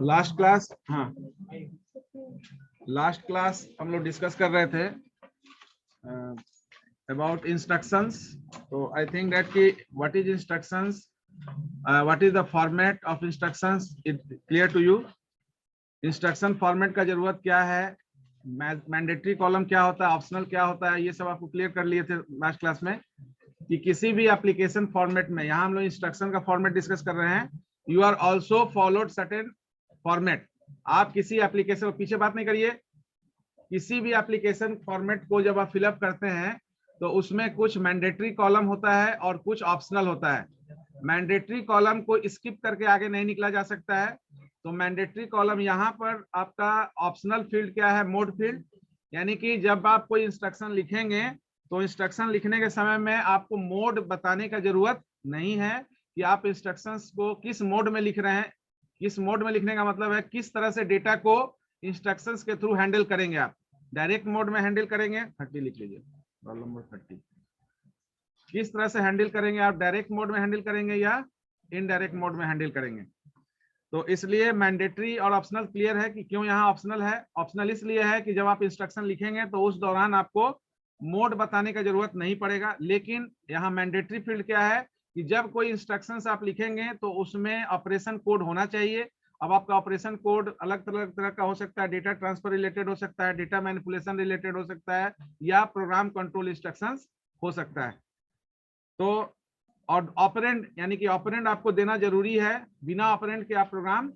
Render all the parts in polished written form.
Last class, हाँ last class हम लोग डिस्कस कर रहे थे अबाउट इंस्ट्रक्शंस। तो आई थिंक दैट कि what is instructions, what is the format of instructions, it clear to you. Instruction format का जरूरत क्या है, मैंडेटरी कॉलम क्या होता है, ऑप्शनल क्या होता है, ये सब आपको क्लियर कर लिए थे लास्ट क्लास में कि किसी भी एप्लीकेशन फॉर्मेट में, यहाँ हम लोग इंस्ट्रक्शन का फॉर्मेट डिस्कस कर रहे हैं, you are also followed certain format. आप किसी एप्लीकेशन, पीछे बात नहीं करिए, किसी भी एप्लीकेशन फॉर्मेट को जब आप फिलअप करते हैं तो उसमें कुछ मैंडेटरी कॉलम होता है और कुछ ऑप्शनल होता है। मैंडेटरी कॉलम को स्किप करके आगे नहीं निकला जा सकता है। तो मैंडेटरी कॉलम यहाँ पर आपका ऑप्शनल फील्ड क्या है, मोड फील्ड, यानी कि जब आप कोई इंस्ट्रक्शन लिखेंगे तो इंस्ट्रक्शन लिखने के समय में आपको मोड बताने का जरूरत नहीं है कि आप इंस्ट्रक्शंस को किस मोड में लिख रहे हैं। किस मोड में लिखने का मतलब है किस तरह से डेटा को इंस्ट्रक्शंस के थ्रू हैंडल करेंगे। आप डायरेक्ट मोड में हैंडल करेंगे, 30 लिख लीजिए, प्रॉब्लम नंबर 30, किस तरह से हैंडल करेंगे आप, डायरेक्ट मोड में हैंडल करेंगे या इनडायरेक्ट मोड में हैंडल करेंगे। तो इसलिए मैंडेटरी और ऑप्शनल क्लियर है कि क्यों यहाँ ऑप्शनल है। ऑप्शनल इसलिए है कि जब आप इंस्ट्रक्शन लिखेंगे तो उस दौरान आपको मोड बताने का जरूरत नहीं पड़ेगा। लेकिन यहाँ मैंडेटरी फील्ड क्या है कि जब कोई इंस्ट्रक्शंस आप लिखेंगे तो उसमें ऑपरेशन कोड होना चाहिए। अब आपका ऑपरेशन कोड अलग तरह का हो सकता है, डेटा ट्रांसफर रिलेटेड हो सकता है, डेटा मैनिपुलेशन रिलेटेड हो सकता है, या प्रोग्राम कंट्रोल इंस्ट्रक्शंस हो सकता है। तो और ऑपरेंड, यानी कि ऑपरेंड आपको देना जरूरी है। बिना ऑपरेंड के आप प्रोग्राम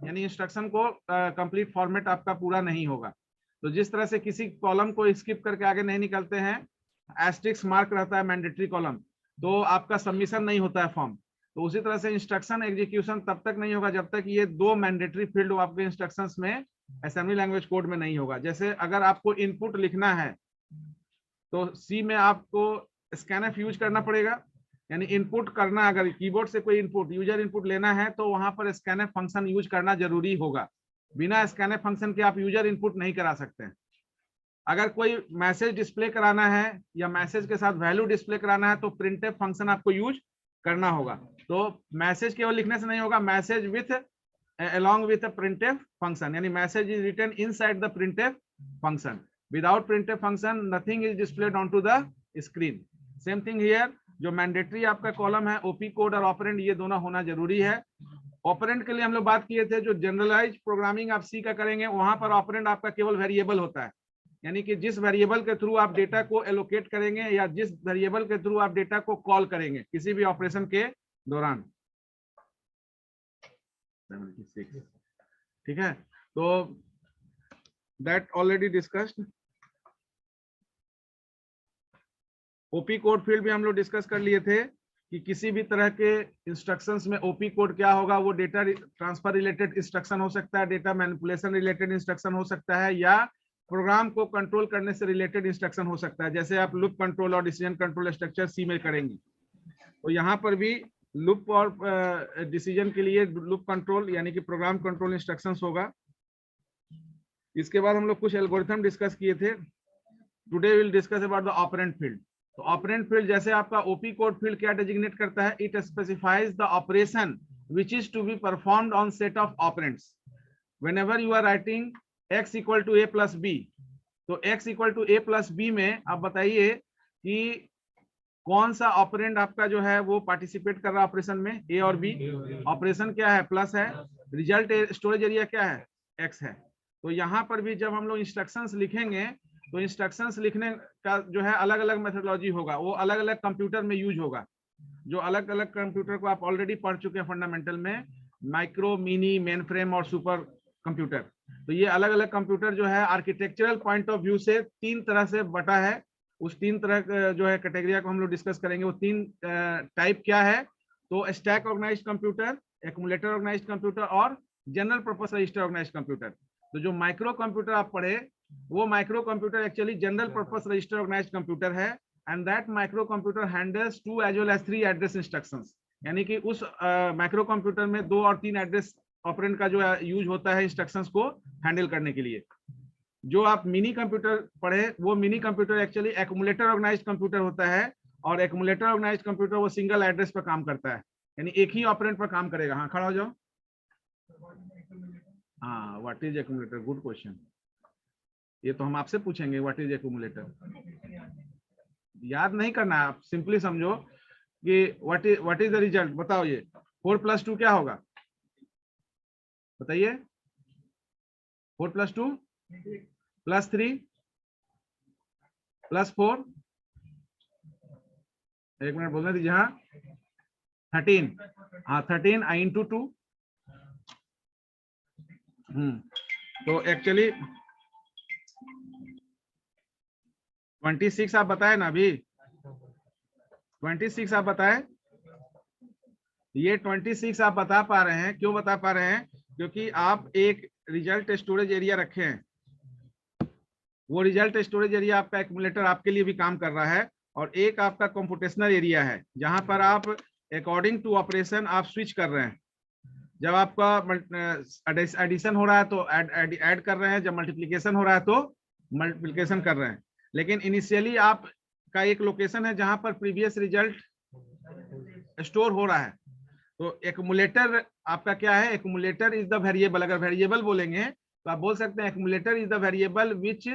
यानी इंस्ट्रक्शन को कंप्लीट फॉर्मेट आपका पूरा नहीं होगा। तो जिस तरह से किसी कॉलम को स्किप करके आगे नहीं निकलते हैं, एस्टेरिस्क मार्क रहता है मैंडेटरी कॉलम, तो आपका सबमिशन नहीं होता है फॉर्म। तो उसी तरह से इंस्ट्रक्शन एग्जीक्यूशन तब तक नहीं होगा जब तक ये दो मैंडेटरी फील्ड आपके इंस्ट्रक्शंस में असेंबली लैंग्वेज कोड में नहीं होगा। जैसे अगर आपको इनपुट लिखना है तो सी में आपको स्कैनफ यूज करना पड़ेगा, यानी इनपुट करना, अगर कीबोर्ड से कोई इनपुट यूजर इनपुट लेना है तो वहां पर स्कैनफ फंक्शन यूज करना जरूरी होगा। बिना स्कैनफ फंक्शन के आप यूजर इनपुट नहीं करा सकते हैं। अगर कोई मैसेज डिस्प्ले कराना है या मैसेज के साथ वैल्यू डिस्प्ले कराना है तो प्रिंटफ फंक्शन आपको यूज करना होगा। तो मैसेज केवल लिखने से नहीं होगा, message with along with a printf function, यानी message is written inside the printf function. Without printf function nothing is displayed onto the screen. Same thing here, जो मैंडेटरी आपका कॉलम है, ओपी कोड और ऑपरेंड ये दोनों होना जरूरी है। ऑपरेंड के लिए हम लोग बात किए थे, जो जनरलाइज प्रोग्रामिंग आप सी का करेंगे वहां पर ऑपरेंड आपका केवल वेरिएबल होता है, यानी कि जिस वेरिएबल के थ्रू आप डेटा को एलोकेट करेंगे या जिस वेरिएबल के थ्रू आप डेटा को कॉल करेंगे किसी भी ऑपरेशन के दौरान। 76, ठीक है, तो that already discussed. OP code field भी हम लोग डिस्कस कर लिए थे कि किसी भी तरह के इंस्ट्रक्शंस में ओपी कोड क्या होगा, वो डेटा ट्रांसफर रिलेटेड इंस्ट्रक्शन हो सकता है, डेटा मैनिपुलेशन रिलेटेड इंस्ट्रक्शन हो सकता है, या प्रोग्राम को कंट्रोल करने से रिलेटेड इंस्ट्रक्शन हो सकता है। जैसे आप लूप कंट्रोल और डिसीजन कंट्रोल स्ट्रक्चर सी में करेंगे, तो यहाँ पर भी लूप और डिसीजन के लिए लूप कंट्रोल यानी कि प्रोग्राम कंट्रोल इंस्ट्रक्शंस होगा। इसके बाद हम लोग कुछ एल्गोरिथम डिस्कस किए थे। Today will discuss about the operand field. तो ऑपरेंड फील्ड जैसे आपका ओपी कोड फील्ड क्या डेजिग्नेट करता है, it specifies the operation which is to be performed on set of operands whenever you are writing x equal to a plus b। तो x equal to a plus b में आप बताइए कि कौन सा ऑपरेंड आपका जो है वो पार्टिसिपेट कर रहा है ऑपरेशन में, a और b। ऑपरेशन क्या है, प्लस है, रिजल्ट स्टोरेज एरिया क्या है, x है। तो यहाँ पर भी जब हम लोग इंस्ट्रक्शंस लिखेंगे तो इंस्ट्रक्शंस लिखने का जो है अलग अलग मेथोडोलॉजी होगा, वो अलग अलग कंप्यूटर में यूज होगा। जो अलग अलग कंप्यूटर को आप ऑलरेडी पढ़ चुके हैं फंडामेंटल में, माइक्रो, मिनी, मेन फ्रेम और सुपर कंप्यूटर। तो ये अलग अलग कंप्यूटर जो है आर्किटेक्चरल पॉइंट ऑफ व्यू से तीन तरह से बटा है। उस तीन तरह जो है कैटेगरी को हम लोग डिस्कस करेंगे। वो तीन टाइप क्या है, तो stack organized computer, accumulator organised computer और general purpose register organised computer. तो जो माइक्रो कंप्यूटर आप पढ़े वो micro computer actually general purpose register organised computer है, and that micro computer handles 2 as well as 3 address instructions, यानी कि उस माइक्रो कंप्यूटर में 2 और 3 एड्रेस ऑपरेंड का जो यूज होता है इंस्ट्रक्शंस को हैंडल करने के लिए। जो आप मिनी कंप्यूटर पढ़े वो mini computer actually accumulator organised computer होता है, और एक्यूमुलेटर ऑर्गेनाइज्ड कंप्यूटर वो सिंगल एड्रेस पर काम करता है। यानी एक ही ऑपरेंड पर काम करेगा। हाँ खड़ा हो जाओ। हाँ what is accumulator, good question. ये तो हम आपसे पूछेंगे व्हाट इज एक्यूमुलेटर। याद नहीं करना है, आप सिंपली समझो कि व्हाट इज द रिजल्ट। बताओ ये 4 + 2 क्या होगा, बताइए। 4 + 2 + 3 + 4, एक मिनट बोलने दीजिए। हाँ 13, हाँ 13 I × 2। तो एक्चुअली 26 आप बताए ना अभी, 26 आप बताए। ये 26 आप बता पा रहे हैं, क्यों बता पा रहे हैं, क्योंकि आप एक रिजल्ट स्टोरेज एरिया रखे हैं। वो रिजल्ट स्टोरेज एरिया आपका एक्यूमुलेटर आपके लिए भी काम कर रहा है, और एक आपका कंप्यूटेशनल एरिया है जहां पर आप अकॉर्डिंग टू ऑपरेशन आप स्विच कर रहे हैं। जब आपका एडिशन हो रहा है तो ऐड कर रहे हैं, जब मल्टीप्लिकेशन हो रहा है तो मल्टीप्लिकेशन कर रहे हैं। लेकिन इनिशियली आप का एक लोकेशन है जहां पर प्रीवियस रिजल्ट स्टोर हो रहा है। तो एक्यूमुलेटर आपका क्या है, एक्यूमुलेटर इज द वेरिएबल। अगर वेरिएबल बोलेंगे तो आप बोल सकते हैं accumulator is the variable which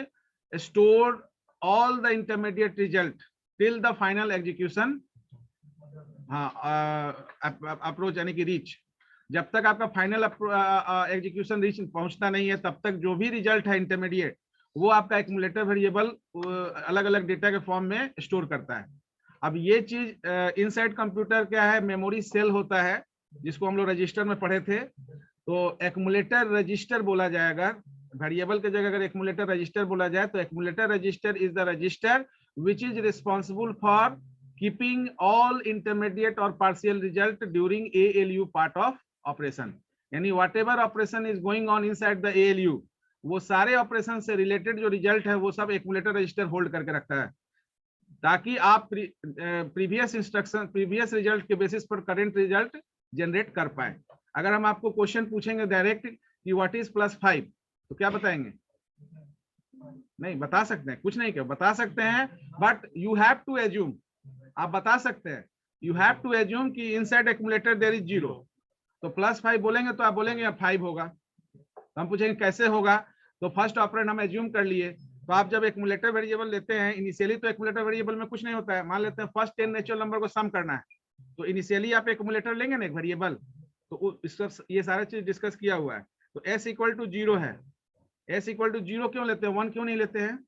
store all the intermediate result till the final execution. हाँ अप्रोच यानी कि रीच, जब तक आपका फाइनल एग्जीक्यूशन रीच पहुंचता नहीं है तब तक जो भी रिजल्ट है इंटरमीडिएट वो आपका एक्यूमुलेटर वेरिएबल अलग अलग डेटा के फॉर्म में स्टोर करता है। अब ये चीज इनसाइड कंप्यूटर क्या है, मेमोरी सेल होता है जिसको हम लोग रजिस्टर में पढ़े थे। तो एक्यूमुलेटर रजिस्टर बोला जाएगा, वेरिएबल के जगह अगर एक्यूमुलेटर रजिस्टर बोला जाए तो accumulator register is the register which is responsible for keeping all intermediate और partial result during ALU part of operation. यानी whatever operation is going on inside the ALU, वो सारे ऑपरेशन से related जो result है वो सब accumulator register hold करके रखता है, ताकि आप प्रीवियस इंस्ट्रक्शन प्रीवियस रिजल्ट के बेसिस पर करंट रिजल्ट जनरेट कर पाए। अगर हम आपको क्वेश्चन पूछेंगे डायरेक्ट कि व्हाट इज +5 तो क्या बताएंगे? नहीं बता सकते हैं, कुछ नहीं क्या बता सकते हैं, but you have to assume, आप बता सकते हैं यू हैव टू एज्यूम कि इनसाइड एक्यूमुलेटर देयर इज 0। तो +5 बोलेंगे तो आप बोलेंगे अब 5 होगा। तो हम पूछेंगे कैसे होगा, तो फर्स्ट ऑपरेंड हम एज्यूम कर लिए। तो आप जब एक्यूमुलेटर वेरिएबल लेते हैं इनिशियली, तो एक्यूमुलेटर वेरिएबल में कुछ नहीं होता है। मान लेते हैं फर्स्ट 10 नेचुरल नंबर को सम करना है, तो इनिशियली आप एक्यूमुलेटर लेंगे ना एक वेरिएबल, तो इसका ये सारा चीज डिस्कस किया हुआ है। तो s = 0 है, s = 0 क्यों लेते हैं, 1 क्यों नहीं लेते हैं?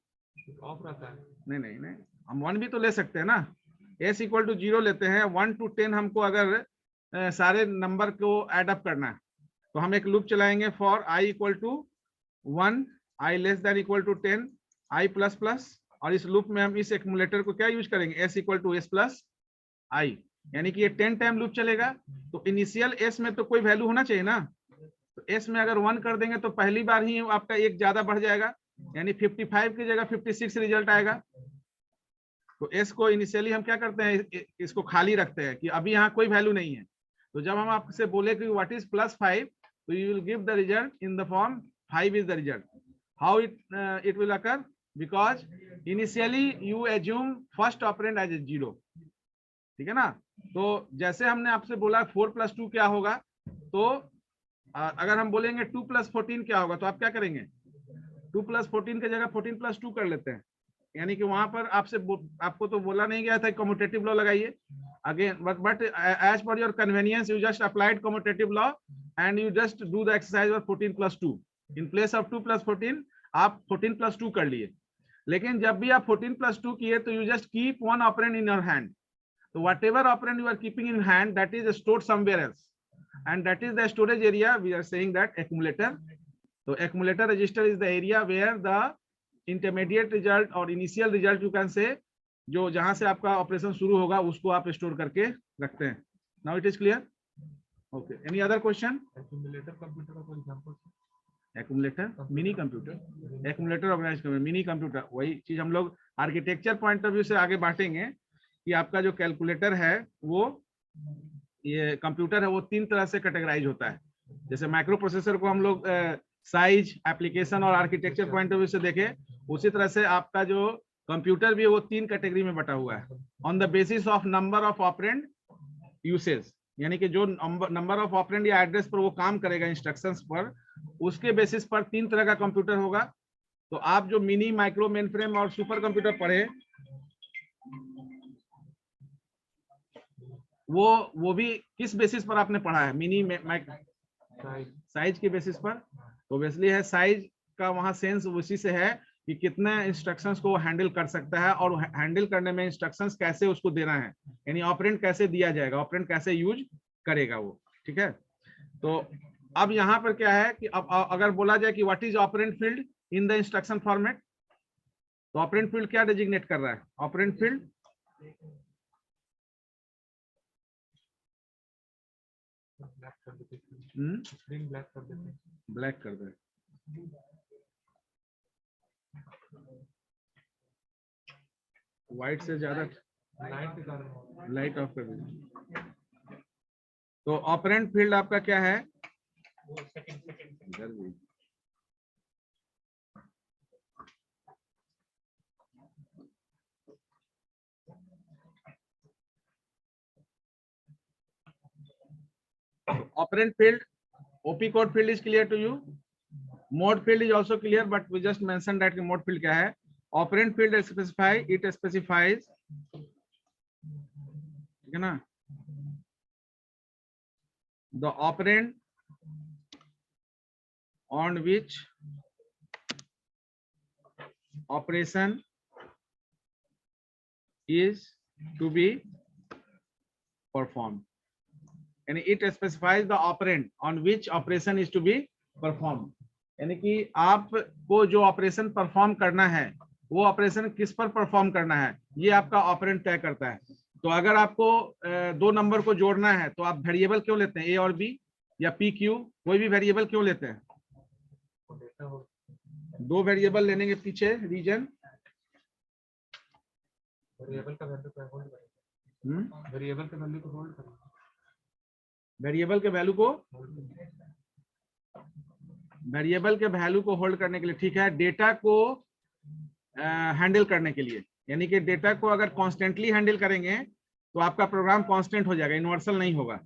ऑफ रहता है। नहीं हम 1 भी तो ले सकते हैं ना। s = 0 लेते हैं, 1 to 10 हमको अगर सारे नंबर को एड अप करना है तो हम एक लूप चलाएंगे फॉर i = 1, i <= 10, i++, और इस लूप में हम इस एक्यूमुलेटर को क्या यूज करेंगे, s = s + i, यानी कि ये 10 टाइम लूप चलेगा। तो इनिशियल s में तो कोई वैल्यू होना चाहिए ना, तो s में अगर 1 कर देंगे तो पहली बार ही आपका एक ज्यादा बढ़ जाएगा, यानी 55 की जगह 56 रिजल्ट आएगा। तो s को इनिशियली हम क्या करते हैं, इसको खाली रखते हैं कि अभी यहाँ कोई वैल्यू नहीं है। तो जब हम आपसे बोले कि व्हाट इज +5, तो you will give the result in the form 5 is the result. How it will occur, because initially you assume first operand as a 0, ठीक है ना। तो जैसे हमने आपसे बोला 4 + 2 क्या होगा, तो अगर हम बोलेंगे 2 + 14 क्या होगा, तो आप क्या करेंगे, 2 + 14 की जगह 14 + 2 कर लेते हैं। यानी कि वहां पर आपको तो बोला नहीं गया था कम्यूटेटिव लॉ लगाइए again, but as per your convenience you just applied commutative law and you just do the exercise of 14 + 2 in place of 2 + 14 आप 14 + 2 कर लिए। लेकिन जब भी आप 14 + 2 किए तो you just keep one operand in your hand. So whatever operand you are keeping in hand, that is stored somewhere else, and that is the storage area. We are saying that accumulator. So accumulator register is the area where the intermediate result or initial result you can say, जो जहां से आपका operation शुरू होगा उसको आप store करके रखते हैं। Now it is clear? Okay. Any other question? Accumulator computer का कोई example? Accumulator mini computer, accumulator organise करना मिनी कंप्यूटर, वही चीज हम लोग आर्किटेक्चर पॉइंट ऑफ व्यू से आगे बांटेंगे कि आपका जो कैलकुलेटर है वो ये कंप्यूटर है वो 3 तरह से कैटेगराइज होता है। जैसे माइक्रो प्रोसेसर को हम लोग साइज, एप्लीकेशन और आर्किटेक्चर पॉइंट ऑफ व्यू से देखें, उसी तरह से आपका जो कंप्यूटर भी है वो 3 कैटेगरी में बटा हुआ है on the basis of number of operand usage. यानी कि जो नंबर ऑफ ऑपरेंड या एड्रेस पर वो काम करेगा इंस्ट्रक्शंस पर, उसके बेसिस पर 3 तरह का कंप्यूटर होगा। तो आप जो मिनी, माइक्रो, मेन फ्रेम और सुपर कंप्यूटर पढ़े, वो भी किस बेसिस पर आपने पढ़ा है? मिनी, साइज के बेसिस पर। तो बेसिकली है साइज का वहां सेंस उसी से है कि कितने इंस्ट्रक्शंस को वो हैंडल कर सकता है, और हैंडल करने में इंस्ट्रक्शंस कैसे उसको देना है, यानी ऑपरेंड कैसे दिया जाएगा, ऑपरेंड कैसे यूज करेगा वो। ठीक है। तो अब यहाँ पर क्या है कि अब अगर बोला जाए कि what is operand field in the instruction format, तो ऑपरेंड फील्ड क्या डेजिग्नेट कर रहा है? ऑपरेंड फील्ड ब्लैक कर दे, व्हाइट से ज्यादा लाइट ऑफ कर दीजिए। तो ऑपरेंड फील्ड आपका क्या है? Operand field, OP code field is clear to you? Mode field is also clear, but we just mentioned that mode field क्या है? Operand field specify, it specifies, ठीक है ना, the operand on which operation is to be performed, यानी it specifies the operand on which operation is to be performed, यानी कि आपको जो ऑपरेशन परफॉर्म करना है वो ऑपरेशन किस पर परफॉर्म करना है, ये आपका ऑपरेंड तय करता है। तो अगर आपको दो नंबर को जोड़ना है तो आप वेरिएबल क्यों लेते हैं? ए और बी या पी क्यू, कोई भी वेरिएबल क्यों लेते हैं? दो वेरिएबल लेने के पीछे रीजन, वेरिएबल का वैल्यू को होल्ड करें, वेरिएबल के वैल्यू को होल्ड करें, वेरिएबल के वैल्यू को, वेरिएबल के वैल्यू को होल्ड करने के लिए, ठीक है, डेटा को हैंडल करने के लिए, यानी कि डेटा को अगर कॉन्स्टेंटली हैंडल करेंगे तो आपका प्रोग्राम कांस्टेंट हो जाएगा, यूनिवर्सल नहीं होगा।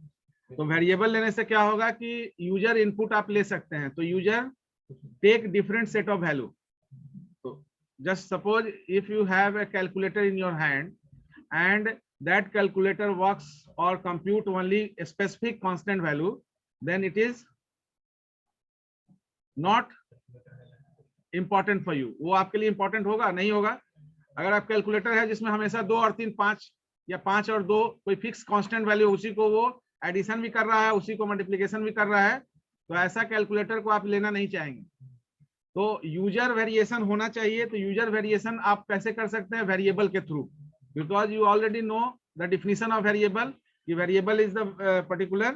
तो वेरिएबल लेने से क्या होगा कि यूजर इनपुट आप ले सकते हैं, तो user take different set of value. तो just suppose if you have a calculator in your hand and that calculator works or compute only a specific constant value, then it is not important for you। वो आपके लिए important होगा? नहीं होगा। अगर आप calculator है जिसमें हमेशा 2 और 3 5 या 5 और 2 कोई फिक्स कांस्टेंट वैल्यू, उसी को वो एडिशन भी कर रहा है, उसी को मल्टीप्लिकेशन भी कर रहा है, तो ऐसा कैलकुलेटर को आप लेना नहीं चाहेंगे। तो यूजर वेरिएशन होना चाहिए। तो यूजर वेरिएशन आप कैसे कर सकते हैं? वेरिएबल के through, because you already know the definition of variable. The variable is the particular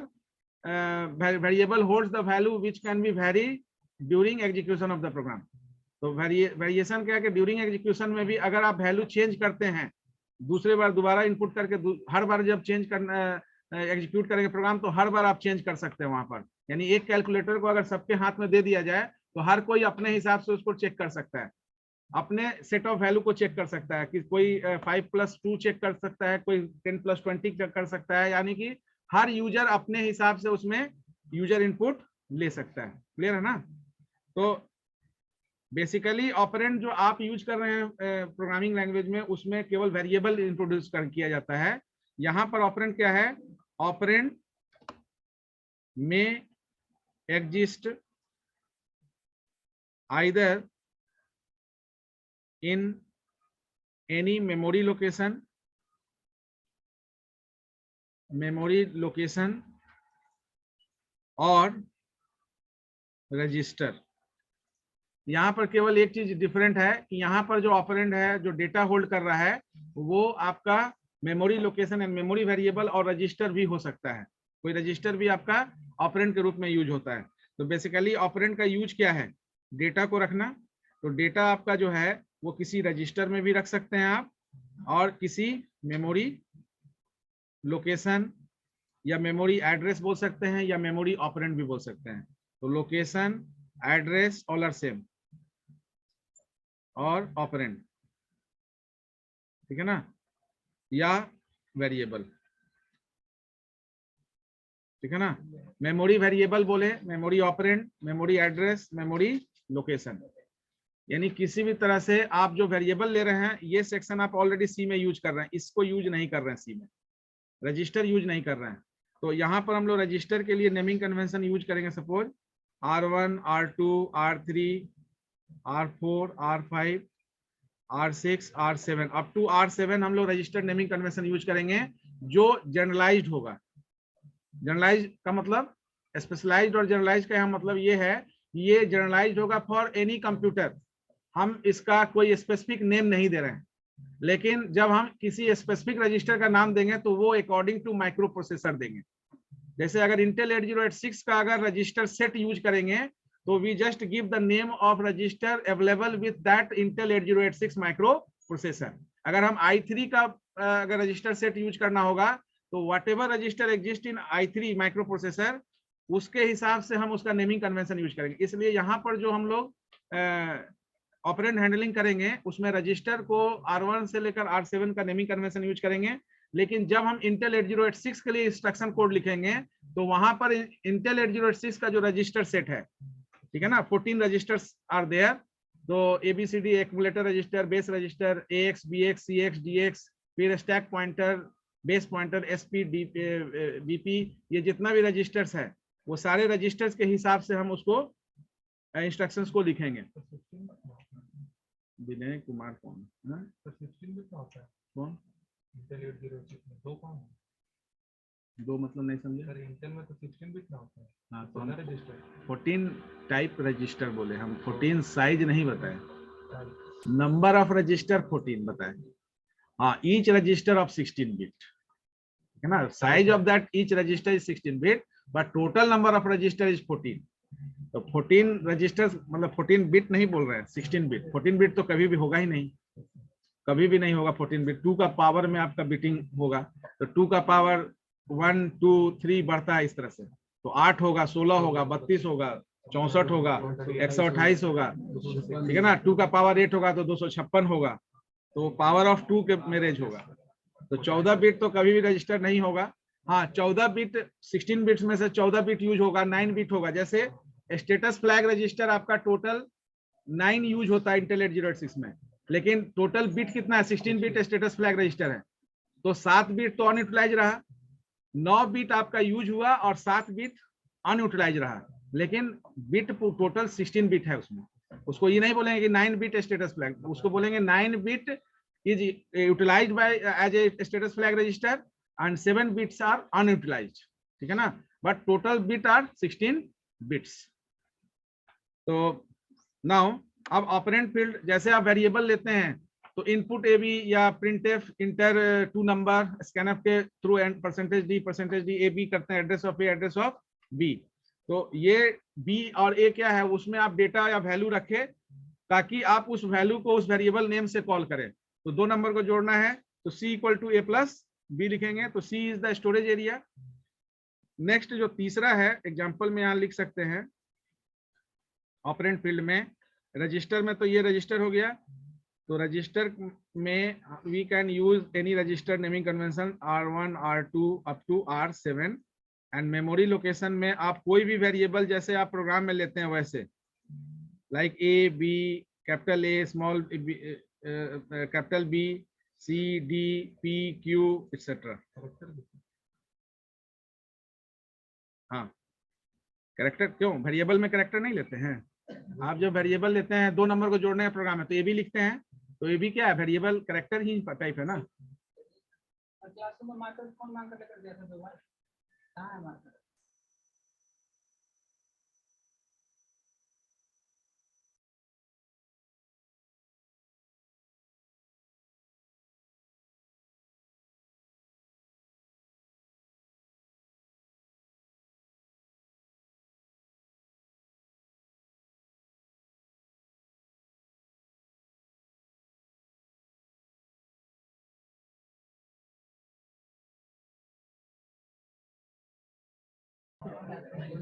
variable holds the value which can be vary during execution of the program. तो वेरिएशन क्या है कि ड्यूरिंग एग्जीक्यूशन में भी अगर आप value change करते हैं, दूसरे बार दोबारा इनपुट करके, हर बार जब चेंज करना एग्जीक्यूट करेंगे प्रोग्राम, तो हर बार आप चेंज कर सकते हैं वहां पर। यानी एक कैलकुलेटर को अगर सबके हाथ में दे दिया जाए तो हर कोई अपने हिसाब से उसको चेक कर सकता है, अपने सेट ऑफ वैल्यू को चेक कर सकता है कि कोई 5+2 चेक कर सकता है, कोई 10+20 चेक कर सकता है, यानी कि हर यूजर अपने हिसाब से उसमें यूजर इनपुट ले सकता है। क्लियर है ना? तो बेसिकली ऑपरेंड जो आप यूज कर रहे हैं प्रोग्रामिंग लैंग्वेज में, उसमें केवल वेरिएबल इंट्रोड्यूस किया जाता है। यहां पर ऑपरेंड क्या है? ऑपरेंड में exist either in any memory location और रजिस्टर। यहां पर केवल एक चीज डिफरेंट है कि यहां पर जो ऑपरेंड है, जो डेटा होल्ड कर रहा है, वो आपका memory location and memory variable और रजिस्टर भी हो सकता है। कोई रजिस्टर भी आपका ऑपरेंड के रूप में यूज होता है। तो बेसिकली ऑपरेंड का यूज क्या है? डेटा को रखना। तो डेटा आपका जो है वो किसी रजिस्टर में भी रख सकते हैं आप, और किसी मेमोरी लोकेशन या मेमोरी एड्रेस बोल सकते हैं, या मेमोरी ऑपरेंड भी बोल सकते हैं। तो location, address all are same, और ऑपरेंड, ठीक है ना, या वेरिएबल। ठीक है ना। मेमोरी वेरिएबल बोले, memory operand, memory address, memory location, यानी किसी भी तरह से आप जो वेरिएबल ले रहे हैं, ये सेक्शन आप ऑलरेडी सी में यूज कर रहे हैं, इसको यूज नहीं कर रहे हैं, सी में रजिस्टर यूज नहीं कर रहे हैं। तो यहाँ पर हम लोग रजिस्टर के लिए नेमिंग कन्वेंशन यूज करेंगे, suppose R1, R2, R3, R4, R5, R6, R7, up to R7 हम लोग रजिस्टर्ड नेमिंग कन्वेंशन यूज करेंगे, जो जनरलाइज्ड होगा। जनरलाइज का मतलब, स्पेशलाइज्ड और जनरलाइज का यहाँ मतलब ये है, ये जनरलाइज्ड होगा फॉर एनी कंप्यूटर। हम इसका कोई स्पेसिफिक नेम नहीं दे रहे हैं, लेकिन जब हम किसी स्पेसिफिक रजिस्टर का नाम देंगे तो वो अकॉर्डिंग टू माइक्रो प्रोसेसर देंगे। जैसे अगर इंटेल 8086 का अगर रजिस्टर सेट यूज करेंगे तो we just give the name of register available with that Intel 8086 microprocessor. अगर हम i3 का अगर रजिस्टर सेट यूज करना होगा तो what ever register exist in i3 micro processor, उसके हिसाब से हम उसका नेमिंग कन्वेंशन यूज करेंगे। इसलिए यहाँ पर जो हम लोग ऑपरेंड हैंडलिंग करेंगे उसमें रजिस्टर को R1 से लेकर R7 का नेमिंग कन्वेंशन यूज करेंगे, लेकिन जब हम इंटेल 8086 के लिए इंस्ट्रक्शन कोड लिखेंगे तो वहां पर इंटेल 8086 का जो रजिस्टर सेट है, ठीक है ना, 14 रजिस्टर्स आर देयर। तो ABCD accumulator register, base register, AX, BX, CX, DX, फिर stack pointer, base pointer, SP, BP, ये जितना भी रजिस्टर्स है वो सारे रजिस्टर्स के हिसाब से हम उसको इंस्ट्रक्शंस को लिखेंगे। विनय कुमार कौन है? कौन? दो मतलब नहीं समझे सर। इंटेल में तो 16 बिट ना होता है। हाँ, तो हम 14 टाइप रजिस्टर बोले, हम 14 साइज नहीं बताए, नंबर ऑफ रजिस्टर 14 बताए। हाँ, ईच रजिस्टर ऑफ 16 बिट, है ना, size of that each resistor is 16 bit, but total number of register is 14। तो 14 रजिस्टर्स मतलब 14 बिट नहीं बोल रहे हैं, 16 बिट। 14 बिट तो कभी भी होगा ही नहीं, कभी भी नहीं होगा 14 बिट। 2 का पावर में आपका बिटिंग होगा, तो 2 का पावर 1, 2, 3 बढ़ता है इस तरह से, तो 8 होगा, 16 होगा, 32 होगा, 64 होगा, 128 होगा, ठीक है ना। 2 का पावर 8 होगा तो 256 होगा, तो पावर ऑफ 2 के मेरेज होगा। तो 14 बिट तो कभी भी रजिस्टर नहीं होगा। हाँ, 14 बिट 16 बिट्स में से 14 बिट यूज होगा, 9 बिट होगा। जैसे स्टेटस फ्लैग रजिस्टर आपका टोटल 9 यूज होता है इंटेल 8086 में, लेकिन टोटल बिट कितना है? 16 बिट स्टेटस फ्लैग रजिस्टर है, तो 7 बिट तो अनयूटिलाइज रहा, 9 बिट आपका यूज हुआ और 7 बिट अनयूटिलाइज रहा, लेकिन बिट टोटल 16 बिट है उसमें। उसको ये नहीं बोलेंगे कि 9 बिट स्टेटस फ्लैग, उसको बोलेंगे 9 bit is utilised by as a status flag register and 7 bits are unutilised, ठीक है ना, but total bit are 16 bits. तो नाउ अब ऑपरेंड फील्ड, जैसे आप वेरिएबल लेते हैं तो इनपुट AB या printf, enter two number, scanf के थ्रू एंड %D AB करते हैं, address of A, address of B। तो ये B और A क्या है, उसमें आप डेटा या वैल्यू रखें ताकि आप उस वैल्यू को उस वेरिएबल नेम से कॉल करें। तो 2 नंबर को जोड़ना है तो C = A + B लिखेंगे, तो C is the storage area. Next जो तीसरा है, एग्जाम्पल में यहाँ लिख सकते हैं ऑपरेंड फील्ड में, रजिस्टर में तो ये रजिस्टर हो गया, तो रजिस्टर में we can use any register naming convention R1, R2 up to R7। And memory location में आप कोई भी वेरिएबल जैसे आप प्रोग्राम में लेते हैं वैसे, like A, B, capital A, small capital B, C, D, P, Q etc। हाँ, कैरेक्टर क्यों? वेरिएबल में कैरेक्टर नहीं लेते हैं आप? जब वेरिएबल लेते हैं 2 नंबर को जोड़ने का प्रोग्राम है तो AB लिखते हैं, तो AB क्या है? वेरिएबल कैरेक्टर ही टाइप है ना।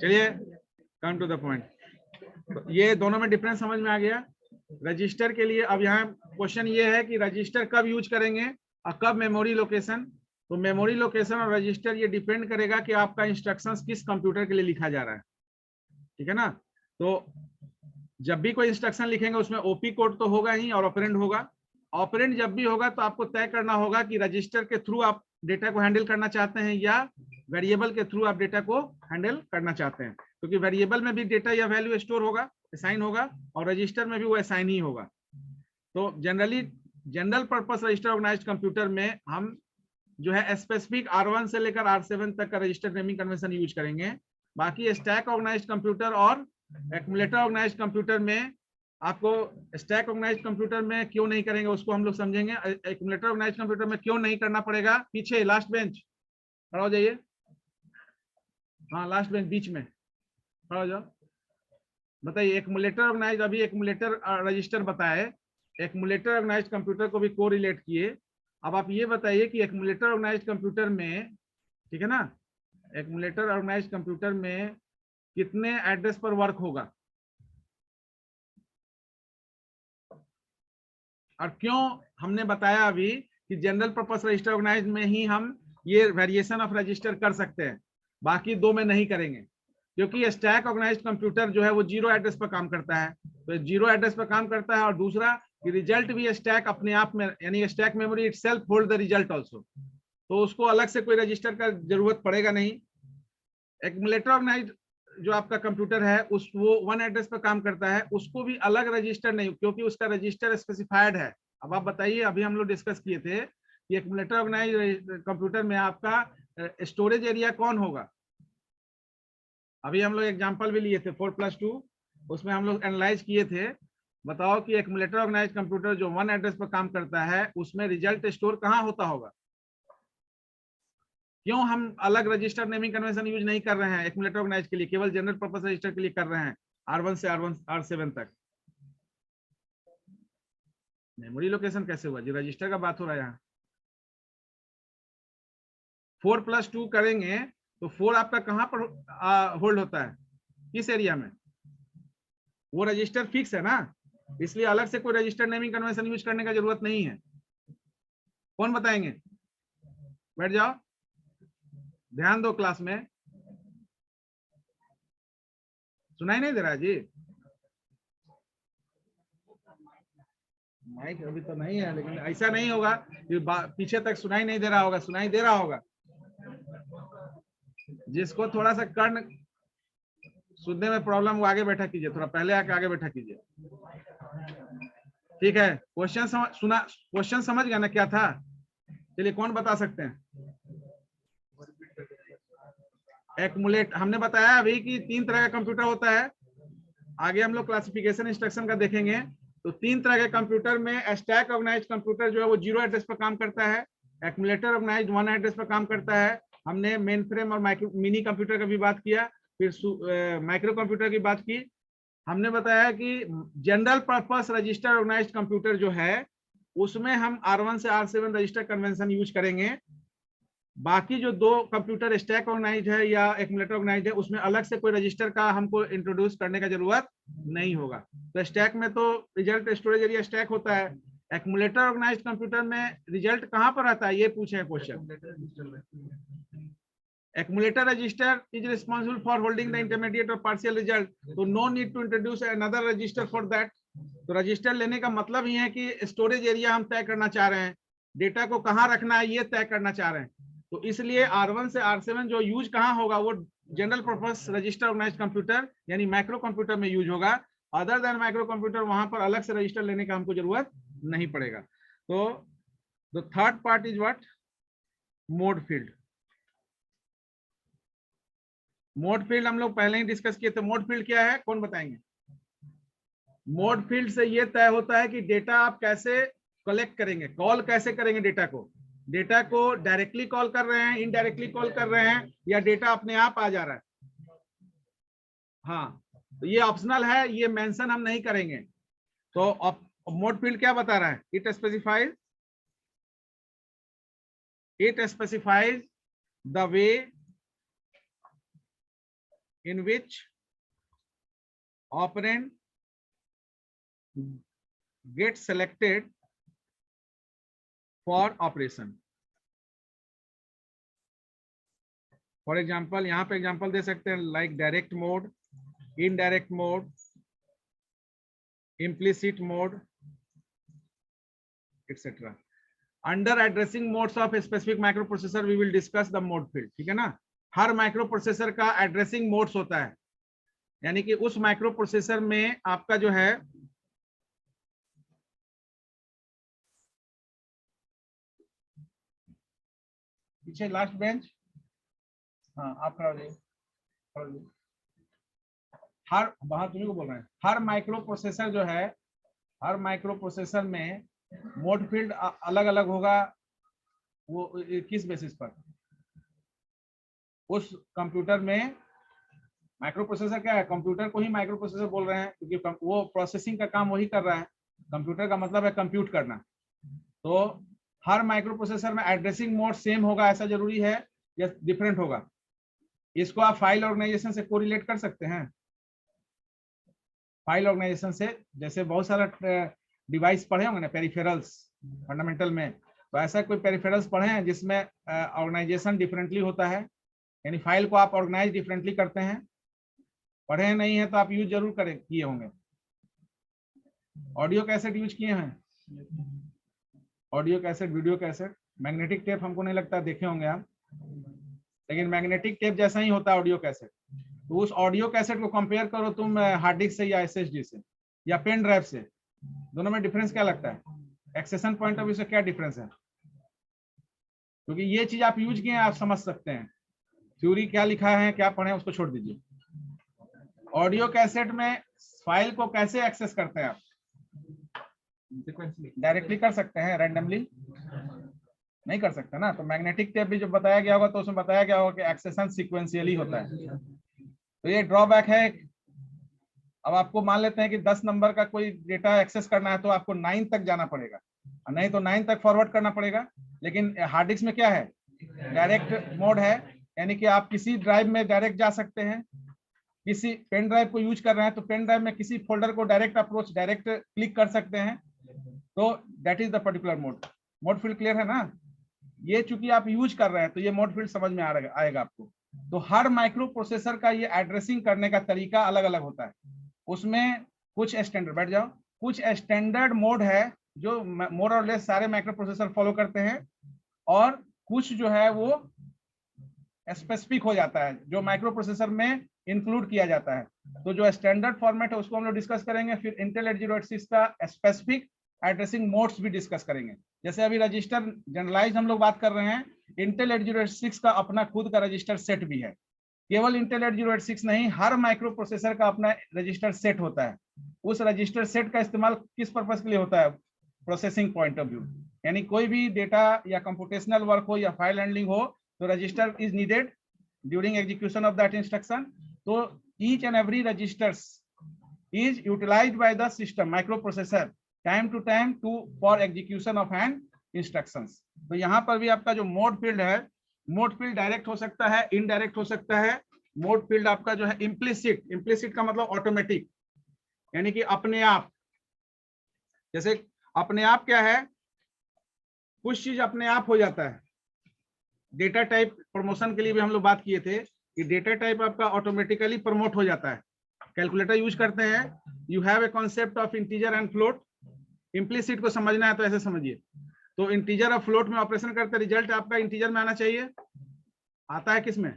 चलिए कम टू द पॉइंट। तो ये दोनों में डिफरेंस समझ में आ गया। रजिस्टर के लिए अब यहाँ क्वेश्चन ये है कि रजिस्टर कब यूज करेंगे और कब मेमोरी लोकेशन। तो मेमोरी लोकेशन और रजिस्टर ये डिपेंड करेगा कि आपका इंस्ट्रक्शंस किस कंप्यूटर के लिए लिखा जा रहा है, ठीक है ना। तो जब भी कोई इंस्ट्रक्शन लिखेंगे उसमें ओपी कोड तो होगा ही और ऑपरेंड होगा। ऑपरेंड जब भी होगा तो आपको तय करना होगा कि रजिस्टर के थ्रू आप डेटा को हैंडल करना चाहते हैं या वेरिएबल के थ्रू आप डेटा को हैंडल करना चाहते हैं, क्योंकि वेरिएबल में भी डेटा या वैल्यू स्टोर होगा, असाइन होगा, और रजिस्टर में भी वो असाइन ही होगा। तो generally general purpose register organised computer में हम जो है स्पेसिफिक R1 से लेकर R7 तक का रजिस्टर नेमिंग कन्वेंशन यूज करेंगे। बाकी स्टैक ऑर्गेनाइज्ड कंप्यूटर और एक्यूमुलेटर ऑर्गेनाइज्ड कंप्यूटर में आपको स्टैक ऑर्गेनाइज्ड कंप्यूटर में क्यों नहीं करेंगे उसको हम लोग समझेंगे। एक्यूमुलेटर ऑर्गेनाइज्ड कंप्यूटर में क्यों नहीं करना पड़ेगा, पीछे लास्ट बेंच खड़ा हो जाइए, हाँ लास्ट बेंच बीच में खड़ा हो जाओ। बताइए एक्यूमुलेटर ऑर्गेनाइज्ड, अभी एक्यूमुलेटर रजिस्टर बताए, एक्यूमुलेटर ऑर्गेनाइज्ड कंप्यूटर को भी को रिलेट किए। अब आप ये बताइए कि एक्यूमुलेटर ऑर्गेनाइज्ड कंप्यूटर में, ठीक है ना, एक्यूमुलेटर ऑर्गेनाइज्ड कंप्यूटर में कितने एड्रेस पर वर्क होगा और क्यों हमने बताया अभी कि जनरल पर्पस रजिस्टर ऑर्गेनाइज्ड में ही हम ये वेरिएशन ऑफ रजिस्टर कर सकते हैं, बाकी दो में नहीं करेंगे, क्योंकि स्टैक ऑर्गेनाइज्ड कंप्यूटर जो है वो जीरो एड्रेस पर काम करता है। तो जीरो एड्रेस पर काम करता है, और दूसरा कि रिजल्ट भी स्टैक अपने आप में, यानी stack memory itself hold the result also, तो उसको अलग से कोई रजिस्टर का जरूरत पड़ेगा नहीं। एक्यूमुलेटर ऑर्गेनाइज्ड जो आपका कंप्यूटर है उस वो वन एड्रेस पर काम करता है, उसको भी अलग रजिस्टर नहीं, क्योंकि उसका रजिस्टर स्पेसिफाइड है। अब आप बताइए, अभी हम लोग डिस्कस किए थे कि एक्यूमुलेटर ऑर्गेनाइज्ड कंप्यूटर में आपका स्टोरेज एरिया कौन होगा। अभी हम लोग एग्जांपल भी लिए थे 4+2, उसमें हम लोग एनालाइज किए थे। बताओ कि एक्यूमुलेटर ऑर्गेनाइज्ड कंप्यूटर जो वन एड्रेस पर काम करता है उसमें रिजल्ट स्टोर कहाँ होता होगा। क्यों हम अलग रजिस्टर नेमिंग कन्वेंशन यूज नहीं कर रहे हैं एक्यूमुलेटर ऑर्गेनाइज्ड के लिए, केवल जनरल पर्पस रजिस्टर के लिए कर रहे हैं R1 से R7 तक। मेमोरी लोकेशन कैसे हुआ जी, रजिस्टर का बात हो रहा है यहाँ। 4+2 करेंगे तो 4 आपका कहाँ पर होल्ड होता है, किस एरिया में, वो रजिस्टर फिक्स है ना, इसलिए अलग से कोई रजिस्टर नेमिंग कन्वेंशन यूज करने का जरूरत नहीं है। कौन बताएंगे, बैठ जाओ, ध्यान दो क्लास में। सुनाई नहीं दे रहा जी, माइक अभी तो नहीं है, लेकिन ऐसा नहीं होगा कि पीछे तक सुनाई नहीं दे रहा होगा, सुनाई दे रहा होगा। जिसको थोड़ा सा कर्ण सुनने में प्रॉब्लम वो आगे बैठा कीजिए, थोड़ा पहले आके आगे बैठा कीजिए, ठीक है। क्वेश्चन समझ गया ना क्या था, चलिए कौन बता सकते हैं। एक्यूमुलेट हमने बताया अभी कि 3 तरह का कंप्यूटर होता है, आगे हम लोग क्लासिफिकेशन इंस्ट्रक्शन का देखेंगे। तो 3 तरह के कंप्यूटर में स्टैक ऑर्गेनाइज्ड कंप्यूटर जो है वो जीरो एड्रेस पर काम करता है, एक्यूमुलेटर ऑर्गेनाइज्ड वन एड्रेस पर काम करता है। हमने मेन फ्रेम और माइक्रो मिनी कंप्यूटर का भी बात किया, फिर माइक्रो कंप्यूटर की बात की। हमने बताया कि general purpose register organised computer जो है उसमें हम R1 से R7 रजिस्टर कन्वेंशन यूज करेंगे। बाकी जो दो कंप्यूटर स्टैक ऑर्गेनाइज्ड है या एक्यूमुलेटर ऑर्गेनाइज्ड है उसमें अलग से कोई रजिस्टर का हमको इंट्रोड्यूस करने का जरूरत नहीं होगा। तो स्टैक में तो रिजल्ट स्टोरेज एरिया स्टैक होता है, एक्यूमुलेटर ऑर्गेनाइज्ड कंप्यूटर में रिजल्ट कहां पर आता है, ये पूछे question. Accumulator register is responsible for holding the intermediate और पार्शियल रिजल्ट, तो no need to introduce another register for that. तो रजिस्टर लेने का मतलब ही है कि स्टोरेज एरिया हम तय करना चाह रहे हैं, डेटा को कहां रखना है ये तय करना चाह रहे हैं। तो इसलिए R1 से R7 जो यूज कहां होगा वो general purpose register organised computer यानी माइक्रो कंप्यूटर में यूज होगा। अदर देन माइक्रो कंप्यूटर वहां पर अलग से रजिस्टर लेने का हमको जरूरत नहीं पड़ेगा। तो the third part is what, mode field. Mode field हम लोग पहले ही डिस्कस किए थे। मोड फील्ड क्या है, कौन बताएंगे। मोड फील्ड से ये तय होता है कि डेटा आप कैसे कलेक्ट करेंगे, कॉल कैसे करेंगे डेटा को। डेटा को डायरेक्टली कॉल कर रहे हैं, इनडायरेक्टली कॉल कर रहे हैं, या डेटा अपने आप आ जा रहा है। हाँ, तो ये ऑप्शनल है, ये मेंशन हम नहीं करेंगे। तो मोड फील्ड क्या बता रहा है, it specifies the way in which operand gets selected for operation। For example यहाँ पे एग्जाम्पल दे सकते हैं like direct mode, indirect mode, implicit mode, etc. Under addressing modes of a specific microprocessor, we will discuss the mode field. ठीक है ना? हर micro processor का addressing modes होता है, यानी कि उस माइक्रो प्रोसेसर में आपका जो है पीछे लास्ट बेंच, हाँ आप खड़ा हो जाइए। हर वहां तुम्ही को बोल रहे हैं, हर माइक्रो प्रोसेसर जो है, हर माइक्रो प्रोसेसर में मोड फील्ड अलग अलग होगा। वो किस बेसिस पर? उस कंप्यूटर में माइक्रो प्रोसेसर क्या है? कंप्यूटर को ही माइक्रो प्रोसेसर बोल रहे हैं क्योंकि वो प्रोसेसिंग का काम वही कर रहा है। कंप्यूटर का मतलब है कंप्यूट करना। तो हर माइक्रो प्रोसेसर में एड्रेसिंग मोड सेम होगा ऐसा जरूरी है या डिफरेंट होगा? इसको आप फाइल ऑर्गेनाइजेशन से कोरिलेट कर सकते हैं। फाइल ऑर्गेनाइजेशन से, जैसे बहुत सारा डिवाइस पढ़े होंगे ना, पेरिफेरल्स फंडामेंटल में, तो ऐसा कोई पेरिफेरल्स पढ़े हैं जिसमें ऑर्गेनाइजेशन डिफरेंटली होता है, यानी फाइल को आप ऑर्गेनाइज डिफरेंटली करते हैं? पढ़े नहीं है तो आप यूज जरूर किए होंगे। ऑडियो कैसेट यूज किए हैं? Audio cassette, video cassette, magnetic tape हमको नहीं लगता देखे होंगे आप, लेकिन मैग्नेटिक टेप जैसा ही होता है ऑडियो कैसेट। तो उस ऑडियो कैसेट को कंपेयर करो तुम हार्ड डिस्क से या एसएसडी से या पेन ड्राइव से, दोनों में डिफरेंस क्या लगता है? एक्सेशन पॉइंट ऑफ व्यू से क्या डिफरेंस है? क्योंकि ये चीज आप यूज किए हैं, आप समझ सकते हैं। थ्योरी क्या लिखा है क्या पढ़े उसको छोड़ दीजिए। ऑडियो कैसेट में फाइल को कैसे एक्सेस करते हैं आप? डायरेक्टली कर सकते हैं, रैंडमली नहीं कर सकते ना। तो मैग्नेटिक टेप भी जो बताया गया होगा तो उसमें बताया गया होगा कि एक्सेशन सीक्वेंशियली होता है। तो ये ड्रॉबैक है। अब आपको मान लेते हैं कि 10 नंबर का कोई डेटा एक्सेस करना है तो आपको 9 तक जाना पड़ेगा, नहीं तो 9 तक फॉरवर्ड करना पड़ेगा। लेकिन हार्ड डिस्क में क्या है? डायरेक्ट मोड है, यानी कि आप किसी ड्राइव में डायरेक्ट जा सकते हैं। किसी पेन ड्राइव को यूज कर रहे हैं तो पेन ड्राइव में किसी फोल्डर को डायरेक्ट अप्रोच, डायरेक्ट क्लिक कर सकते हैं। तो that is the particular mode. Mode field clear है ना? ये चूंकि आप यूज कर रहे हैं तो ये मोड फील्ड समझ में आएगा आपको। तो हर माइक्रो प्रोसेसर का ये एड्रेसिंग करने का तरीका अलग अलग होता है। उसमें कुछ स्टैंडर्ड, बैठ जाओ, कुछ स्टैंडर्ड मोड है जो मोर और लेस सारे माइक्रो प्रोसेसर फॉलो करते हैं, और कुछ जो है वो स्पेसिफिक हो जाता है जो माइक्रो प्रोसेसर में इंक्लूड किया जाता है। तो जो स्टैंडर्ड फॉर्मेट है उसको हम लोग डिस्कस करेंगे। फिर इंटेल 8086 का स्पेसिफिक एड्रेसिंग मोड्स भी डिस्कस करेंगे। जैसे अभी रजिस्टर जनरलाइज हम लोग बात कर रहे हैं, इंटेल 8086 का अपना खुद का रजिस्टर सेट भी है। केवल इंटेल 8086 नहीं, हर माइक्रो प्रोसेसर का अपना रजिस्टर सेट होता है। उस रजिस्टर सेट का इस्तेमाल किस पर्पस के लिए होता है? प्रोसेसिंग पॉइंट ऑफ व्यू, यानी कोई भी डेटा या कंप्यूटेशनल वर्क हो या फाइल हैंडलिंग हो तो register is needed during execution of that instruction. तो each and every registers is utilized by the system microprocessor time to time to for execution of an instructions। तो यहाँ पर भी आपका जो मोड फील्ड है, मोड फील्ड डायरेक्ट हो सकता है, इनडायरेक्ट हो सकता है। मोड फील्ड आपका जो है इम्प्लिसिट, इम्प्लिसिट का मतलब ऑटोमेटिक, यानी कि अपने आप। जैसे अपने आप क्या है? कुछ चीज अपने आप हो जाता है। डेटा टाइप प्रमोशन के लिए भी हम लोग बात किए थे कि डेटा टाइप आपका ऑटोमेटिकली प्रमोट हो जाता है। कैलकुलेटर यूज करते हैं, you have a concept of integer and float. Implicit को समझना है तो ऐसे समझिए, तो इंटीजर और फ्लोट में ऑपरेशन करते, रिजल्ट आपका इंटीजर में आना चाहिए। आता है किस में?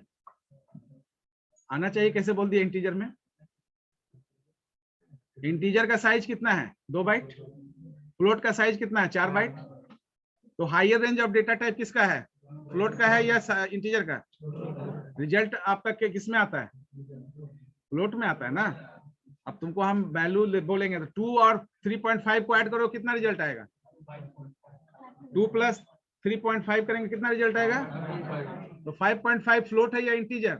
आना चाहिए। कैसे बोल दिया? इंटीजर में। इंटीजर का साइज कितना है? 2 बाइट। फ्लोट का साइज कितना है? 4 बाइट। तो higher range of data type किसका है? फ्लोट का है या इंटीजर का? रिजल्ट आपका किस में आता है? फ्लोट में आता है ना। अब तुमको हम वैल्यू बोलेंगे तो 2 और 3.5 को ऐड करो, कितना रिजल्ट आएगा? 2 प्लस 3.5 करेंगे, कितना रिजल्ट आएगा? तो 5.5 फ्लोट है या इंटीजर?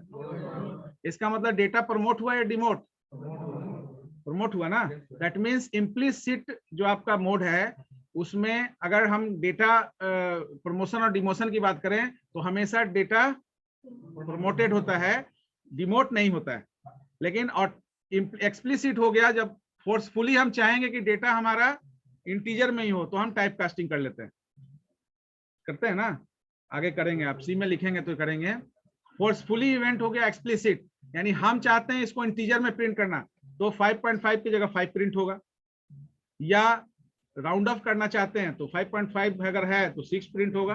इसका मतलब डेटा प्रमोट हुआ या डिमोट? प्रमोट हुआ ना। दैट मीन्स इम्प्लिसिट जो आपका मोड है उसमें अगर हम डेटा प्रमोशन और डिमोशन की बात करें तो हमेशा डेटा प्रमोटेड होता है, डिमोट नहीं होता है। लेकिन और एक्सप्लिसिट हो गया जब फोर्सफुली हम चाहेंगे कि डेटा हमारा इंटीजर में ही हो तो हम टाइप कास्टिंग कर लेते हैं, करते हैं ना। आगे करेंगे, आप सी में लिखेंगे तो करेंगे। फोर्सफुली इवेंट हो गया एक्सप्लिसिट, यानी हम चाहते हैं इसको इंटीजर में प्रिंट करना, तो 5.5 की जगह 5 प्रिंट होगा, या राउंड ऑफ करना चाहते हैं तो 5.5 अगर है तो 6 प्रिंट होगा,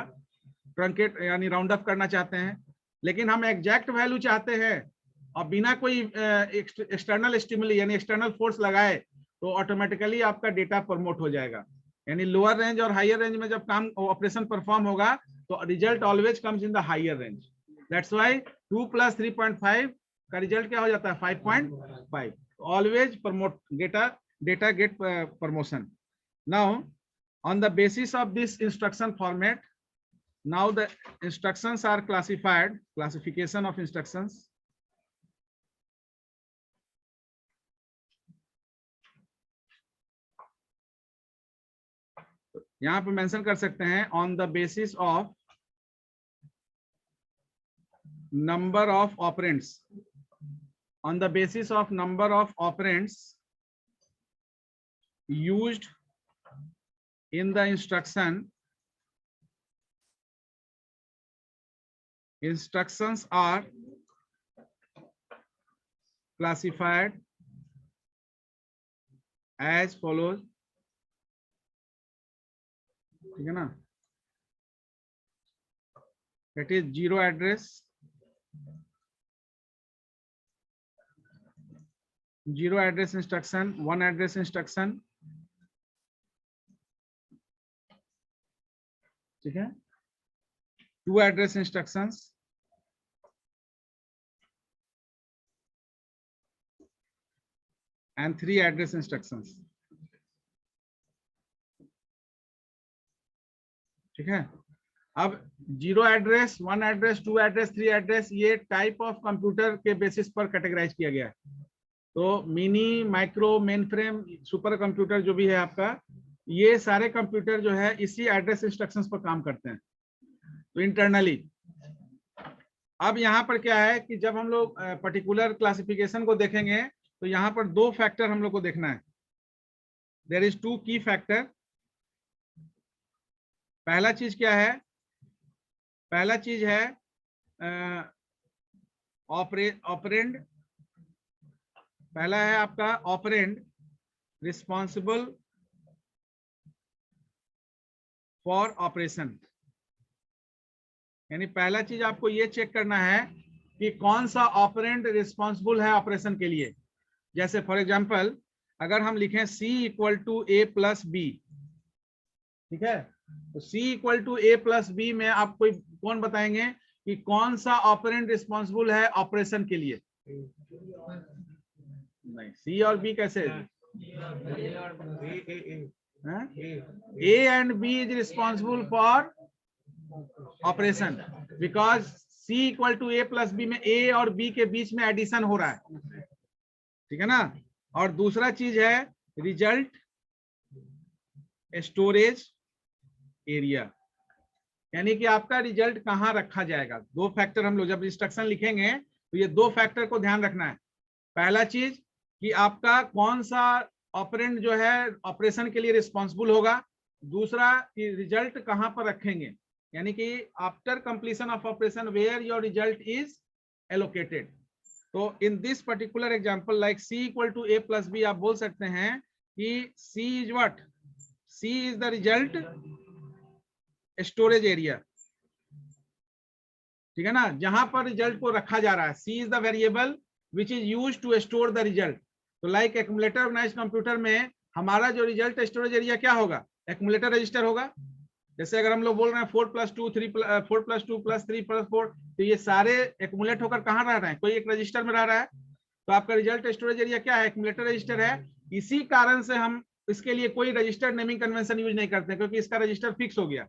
ट्रंकेट यानी राउंड ऑफ करना चाहते हैं। लेकिन हम एग्जैक्ट वैल्यू चाहते हैं और बिना कोई एक्सटर्नल स्टिमुली यानी एक्सटर्नल फोर्स लगाए, तो ऑटोमेटिकली आपका डेटा प्रमोट हो जाएगा। यानी लोअर रेंज और हायर रेंज में जब काम ऑपरेशन परफॉर्म होगा तो result always comes in the higher range. That's why 2 + 3.5 का रिजल्ट क्या हो जाता है 5.5। Always promote data gate promotion. Now on the basis of this instruction format, now the instructions are classified, classification of instructions. यहां पे mention कर सकते हैं on the basis of number of operands, on the basis of number of operands used in the instruction, instructions are classified as follows, ठीक है ना, that is 0 address, 0 address instruction, 1 address instruction, ठीक है, 2 address instructions, and 3 address instructions, ठीक है। अब 0 address, 1 address, 2 address, 3 address, ये type of computer के बेसिस पर कैटेगराइज किया गया है। तो mini, micro, main frame, super computer जो भी है आपका, ये सारे कंप्यूटर जो है इसी एड्रेस इंस्ट्रक्शंस पर काम करते हैं, तो इंटरनली। अब यहाँ पर क्या है कि जब हम लोग पर्टिकुलर क्लासिफिकेशन को देखेंगे तो यहाँ पर 2 फैक्टर हम लोग को देखना है। देयर इज 2 की फैक्टर। पहला चीज क्या है, पहला चीज है ऑपरेंड। पहला है आपका ऑपरेंड रिस्पॉन्सिबल फॉर ऑपरेशन, यानी पहला चीज आपको ये चेक करना है कि कौन सा ऑपरेंड रिस्पॉन्सिबल है ऑपरेशन के लिए। जैसे फॉर एग्जांपल अगर हम लिखें C = A + B, ठीक है, तो C = A + B में आपको कौन बताएंगे कि कौन सा ऑपरेंड रिस्पॉन्सिबल है ऑपरेशन के लिए? नहीं, C और B कैसे? A and B is responsible for operation because C = A + B में A और B के बीच में एडिशन हो रहा है, ठीक है ना। और दूसरा चीज है रिजल्ट स्टोरेज एरिया, यानी कि आपका रिजल्ट कहां रखा जाएगा। 2 फैक्टर हम लोग जब इंस्ट्रक्शन लिखेंगे तो ये 2 फैक्टर को ध्यान रखना है। पहला चीज कि आपका कौन सा ऑपरेंड जो है ऑपरेशन के लिए रिस्पॉन्सिबल होगा, दूसरा कि रिजल्ट कहां पर रखेंगे, यानी कि after completion of operation where your result is allocated. तो in this particular example like C = A + B, आप बोल सकते हैं कि C is what, C is the result storage area, ठीक है ना, जहां पर रिजल्ट को रखा जा रहा है। C is the variable which is used to store the result. तो लाइक एक्यूमुलेटर ऑर्गेनाइज्ड कंप्यूटर में हमारा जो रिजल्ट स्टोरेज एरिया क्या होगा, एक्यूमुलेटर रजिस्टर होगा। जैसे अगर हम लोग बोल रहे हैं 4 + 2 3 4 + 2 + 3 + 4, तो ये सारे एक्यूमुलेट होकर कहाँ रह रहे हैं, कोई एक रजिस्टर में रह रहा है। तो आपका रिजल्ट स्टोरेज एरिया क्या है, एक्यूमुलेटर रजिस्टर है। इसी कारण से हम इसके लिए कोई रजिस्टर्ड नेमिंग कन्वेंशन यूज नहीं करते, क्योंकि इसका रजिस्टर फिक्स हो गया।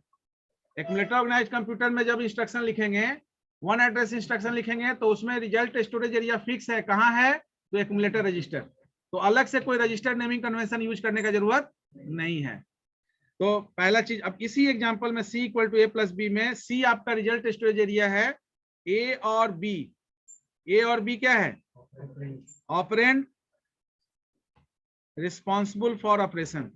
एक्यूमुलेटर ऑर्गेनाइज्ड कंप्यूटर में जब इंस्ट्रक्शन लिखेंगे, 1 एड्रेस इंस्ट्रक्शन लिखेंगे, तो उसमें रिजल्ट स्टोरेज एरिया फिक्स है, कहाँ है, तो एक्यूमुलेटर रजिस्टर। तो अलग से कोई रजिस्टर्ड नेमिंग कन्वेंशन यूज करने का जरूरत नहीं है। तो पहला चीज, अब इसी एग्जांपल में C = A + B में C आपका रिजल्ट स्टोरेज एरिया है, A और B। A और B क्या है, ऑपरेंड रिस्पॉन्सिबल फॉर ऑपरेशन।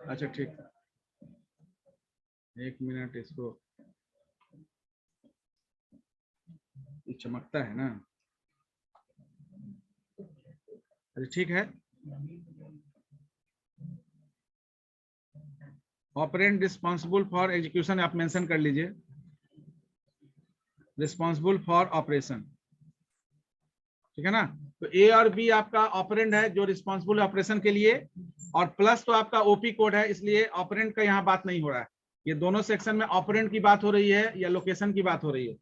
अच्छा ठीक, एक मिनट, इसको ये चमकता है ना। अरे ठीक है, ऑपरेंड रिस्पॉन्सिबल फॉर एग्जीक्यूशन आप मेंशन कर लीजिए, रिस्पॉन्सिबल फॉर ऑपरेशन, ठीक है ना। तो ए और बी आपका ऑपरेंड है जो रिस्पॉन्सिबल है ऑपरेशन के लिए, और प्लस तो आपका ओपी कोड है, इसलिए ऑपरेंड का यहाँ बात नहीं हो रहा है। ये दोनों सेक्शन में ऑपरेंड की बात हो रही है या लोकेशन की बात हो रही है।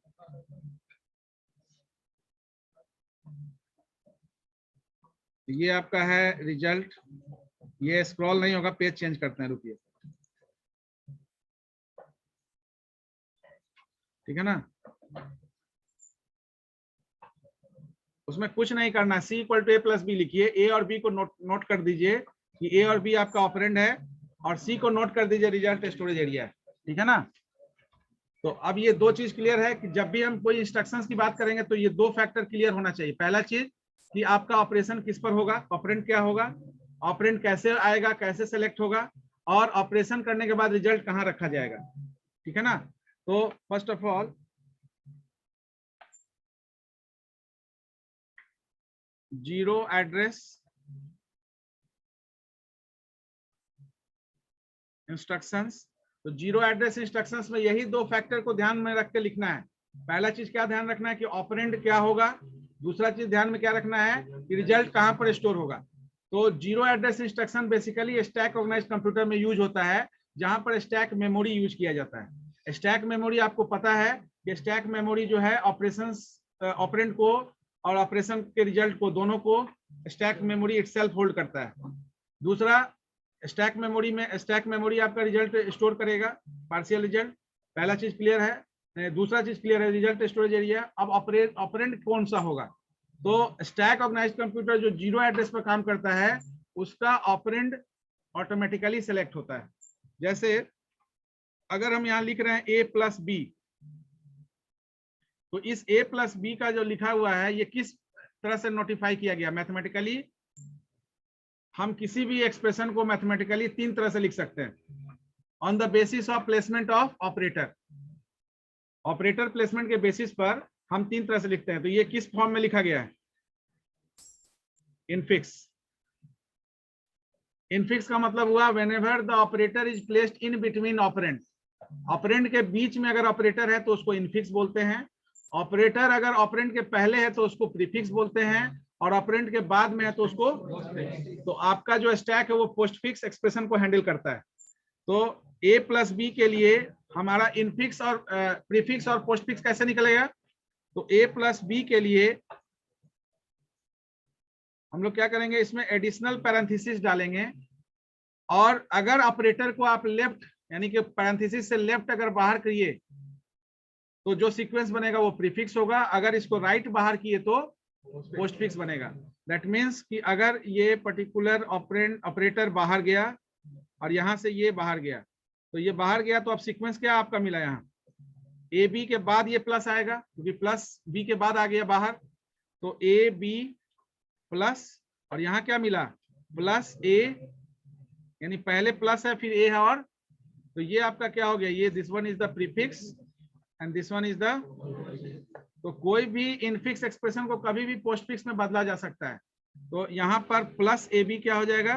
ये आपका है रिजल्ट, ये स्क्रॉल नहीं होगा, पेज चेंज करते हैं, रुकिए, ठीक है ना। उसमें कुछ नहीं करना, C equal to A plus B लिखिए, ए और बी को नोट कर दीजिए कि ए और बी आपका ऑपरेंड है, और सी को नोट कर दीजिए रिजल्ट स्टोरेज एरिया, ठीक है ना। तो अब ये दो चीज क्लियर है कि जब भी हम कोई इंस्ट्रक्शंस की बात करेंगे तो ये दो फैक्टर क्लियर होना चाहिए। पहला चीज कि आपका ऑपरेशन किस पर होगा, ऑपरेंड क्या होगा, ऑपरेंड कैसे आएगा, कैसे सेलेक्ट होगा, और ऑपरेशन करने के बाद रिजल्ट कहाँ रखा जाएगा, ठीक है ना। तो first of all zero address instructions, तो जीरो एड्रेस इंस्ट्रक्शंस में यही दो फैक्टर को ध्यान में रख के लिखना है। पहला चीज क्या ध्यान रखना है कि ऑपरेंड क्या होगा, दूसरा चीज ध्यान में क्या रखना है कि रिजल्ट कहां पर स्टोर होगा। तो zero address instruction basically stack organized computer में यूज होता है, जहां पर स्टैक मेमोरी यूज किया जाता है। स्टैक मेमोरी आपको पता है कि स्टैक मेमोरी जो है ऑपरेंड को और ऑपरेशन के रिजल्ट को दोनों को स्टैक मेमोरी इटसेल्फ होल्ड करता है। दूसरा, स्टैक मेमोरी आपका रिजल्ट स्टोर करेगा, पार्शियल रिजल्ट। पहला चीज क्लियर है। दूसरा चीज क्लियर है, रिजल्ट स्टोरेज एरिया। अब ऑपरेंड कौन सा होगा, तो स्टैक ऑर्गेनाइज्ड कंप्यूटर जो जीरो एड्रेस पर काम करता है उसका ऑपरेंड ऑटोमेटिकली सेलेक्ट होता है। जैसे अगर हम यहाँ लिख रहे हैं a प्लस बी, तो इस a प्लस बी का जो लिखा हुआ है ये किस तरह से नोटिफाई किया गया मैथमेटिकली। हम किसी भी एक्सप्रेशन को मैथमेटिकली तीन तरह से लिख सकते हैं, on the basis of placement of operator. Operator placement के बेसिस पर हम तीन तरह से लिखते हैं। तो ये किस फॉर्म में लिखा गया है, इनफिक्स। इनफिक्स का मतलब हुआ whenever the operator is placed in between operand. Operand के बीच में अगर ऑपरेटर है तो उसको इनफिक्स बोलते हैं। ऑपरेटर अगर ऑपरेंड के पहले है तो उसको प्रीफिक्स बोलते हैं, और ऑपरेंड के बाद में है तो उसको। तो आपका जो स्टैक है वो पोस्टफिक्स एक्सप्रेशन को हैंडल करता है। तो a प्लस बी के लिए हमारा इनफिक्स और प्रीफिक्स और पोस्टफिक्स कैसे निकलेगा, तो a प्लस बी के लिए हम लोग क्या करेंगे, इसमें एडिशनल पैरेंथेसिस डालेंगे, और अगर ऑपरेटर को आप लेफ्ट यानी कि पैरेंथेसिस से लेफ्ट अगर बाहर करिए तो जो सीक्वेंस बनेगा वो प्रीफिक्स होगा, अगर इसको राइट बाहर किए तो पोस्टफिक्स बनेगा। दैट मीन्स कि अगर ये पर्टिकुलर ऑपरेटर बाहर गया और यहां से ये बाहर गया, तो ये बाहर गया तो अब सीक्वेंस क्या आपका मिला, यहाँ ए बी के बाद ये प्लस आएगा क्योंकि प्लस बी के बाद आ गया बाहर, तो ए बी प्लस, और यहाँ क्या मिला प्लस ए, यानी पहले प्लस है फिर ए है, और तो ये आपका क्या हो गया, ये this one is the prefix and this one is the. तो कोई भी इनफिक्स एक्सप्रेशन को कभी भी पोस्टफिक्स में बदला जा सकता है। तो यहाँ पर प्लस ए बी क्या हो जाएगा,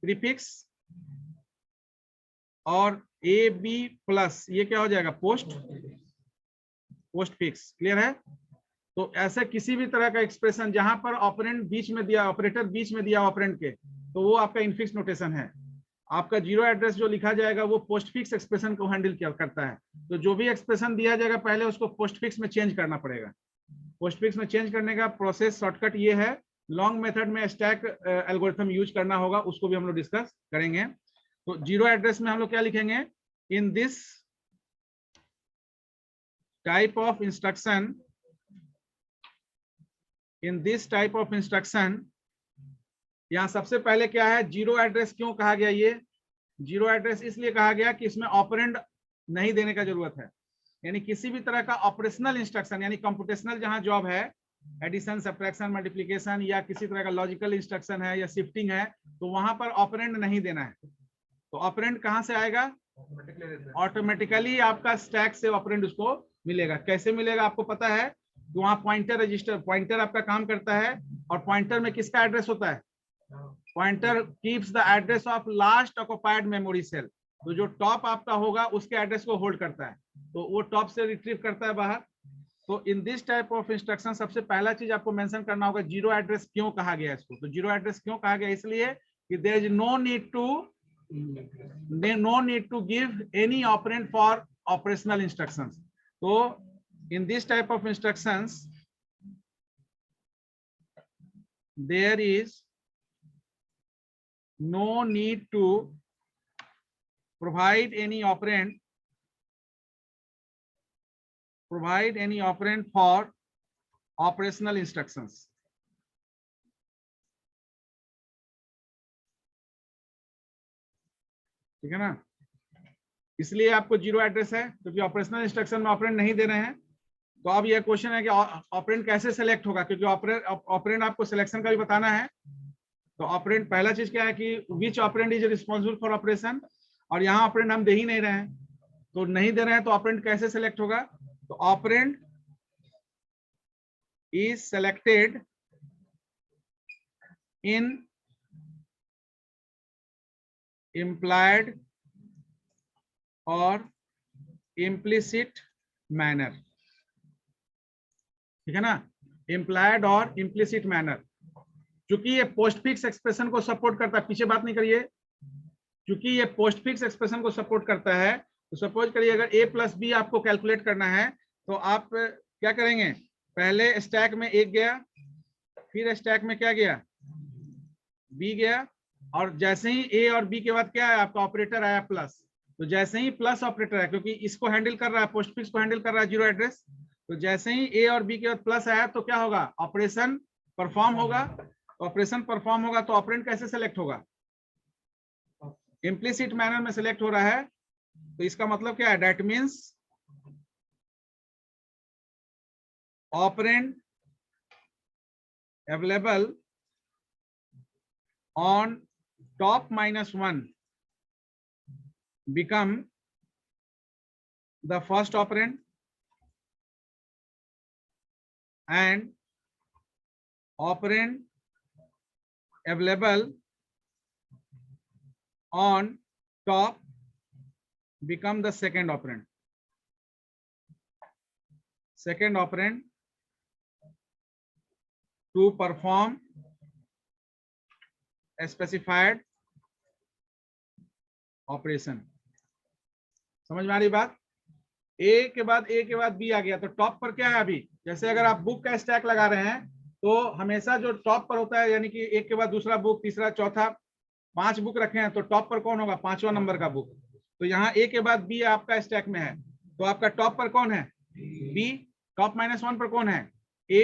प्रीफिक्स, और ए बी प्लस ये क्या हो जाएगा, पोस्टफिक्स। क्लियर है। तो ऐसे किसी भी तरह का एक्सप्रेशन जहां पर ऑपरेंड बीच में दिया, ऑपरेटर बीच में दिया ऑपरेंड के, तो वो आपका इनफिक्स नोटेशन है। आपका जीरो एड्रेस जो लिखा जाएगा वो पोस्टफिक्स एक्सप्रेशन को हैंडल करता है। तो जो भी एक्सप्रेशन दिया जाएगा पहले उसको पोस्टफिक्स में चेंज करना पड़ेगा। पोस्टफिक्स में चेंज करने का प्रोसेस शॉर्टकट ये है, लॉन्ग मेथड में स्टैक एल्गोरिथम यूज करना होगा, उसको भी हम लोग डिस्कस करेंगे। तो जीरो एड्रेस में हम लोग क्या लिखेंगे, इन this type of instruction, in this type of instruction, यहाँ सबसे पहले क्या है, जीरो एड्रेस क्यों कहा गया, ये जीरो एड्रेस इसलिए कहा गया कि इसमें ऑपरेंड नहीं देने का जरूरत है। यानी किसी भी तरह का ऑपरेशनल इंस्ट्रक्शन यानी कंप्यूटेशनल जहां जॉब है, एडिशन सब्ट्रैक्शन मल्टीप्लिकेशन या किसी तरह का लॉजिकल इंस्ट्रक्शन है या शिफ्टिंग है, तो वहां पर ऑपरेंड नहीं देना है। तो ऑपरेंड कहां से आएगा, ऑटोमेटिकली आपका स्टैक से ऑपरेंड उसको मिलेगा। कैसे मिलेगा आपको पता है? तो वहां पॉइंटर रजिस्टर, पॉइंटर आपका काम करता है, और पॉइंटर में किसका एड्रेस होता है? Pointer keeps the address of last occupied memory cell. तो जो टॉप आपका होगा उसके एड्रेस को होल्ड करता है, तो वो टॉप से रिट्रीव करता है बाहर। तो in this type of instruction सबसे पहला चीज आपको मेंशन करना होगा, जीरो एड्रेस क्यों कहा गया इसको? तो जीरो एड्रेस क्यों कहा गया? इसलिए कि there is no need to give any operand for operational instructions. तो in this type of instructions there is no need to provide any operand for operational instructions। ठीक है ना? इसलिए आपको जीरो एड्रेस है क्योंकि ऑपरेशनल इंस्ट्रक्शन में operand नहीं दे रहे हैं। तो अब यह क्वेश्चन है कि ऑपरेंड कैसे सेलेक्ट होगा, क्योंकि ऑपरेंड आपको सिलेक्शन का भी बताना है। तो ऑपरेंड पहला चीज क्या है कि which operand is responsible for operation, और यहाँ ऑपरेंड हम दे ही नहीं रहे हैं, तो नहीं दे रहे हैं तो ऑपरेंड कैसे सेलेक्ट होगा? तो operand is selected in implied और implicit मैनर। ठीक है ना? implied और implicit मैनर। क्योंकि ये पोस्ट फिक्स एक्सप्रेशन को सपोर्ट करता है, पीछे बात नहीं करिए, क्योंकि ये पोस्ट फिक्स एक्सप्रेशन को सपोर्ट करता है। तो सपोज करिए अगर a प्लस बी आपको कैलकुलेट करना है तो आप क्या करेंगे? पहले स्टैक में एक गया, फिर स्टैक में क्या गया? बी गया, और जैसे ही ए और बी के बाद क्या है आपका ऑपरेटर आया प्लस, तो जैसे ही प्लस ऑपरेटर है, क्योंकि इसको हैंडल कर रहा है, पोस्ट फिक्स को हैंडल कर रहा है जीरो एड्रेस, तो जैसे ही ए और बी के बाद प्लस आया तो क्या होगा? ऑपरेशन परफॉर्म होगा। ऑपरेशन परफॉर्म होगा तो ऑपरेंड कैसे सेलेक्ट होगा? इम्प्लिसिट मैनर में सेलेक्ट हो रहा है। तो इसका मतलब क्या है? That means operand available on top -1 become the first operand, and operand available on top become the second operand. Second operand to perform specified operation. समझ में आ रही बात? ए के बाद बी आ गया, तो टॉप पर क्या है अभी? जैसे अगर आप बुक का स्टैक लगा रहे हैं तो हमेशा जो टॉप पर होता है, यानी कि एक के बाद दूसरा बुक, तीसरा, चौथा, 5 बुक रखे हैं, तो टॉप पर कौन होगा? 5वां नंबर का बुक। तो यहाँ ए के बाद बी आपका स्टैक में है, तो आपका टॉप पर कौन है? बी। टॉप -1 पर कौन है? ए।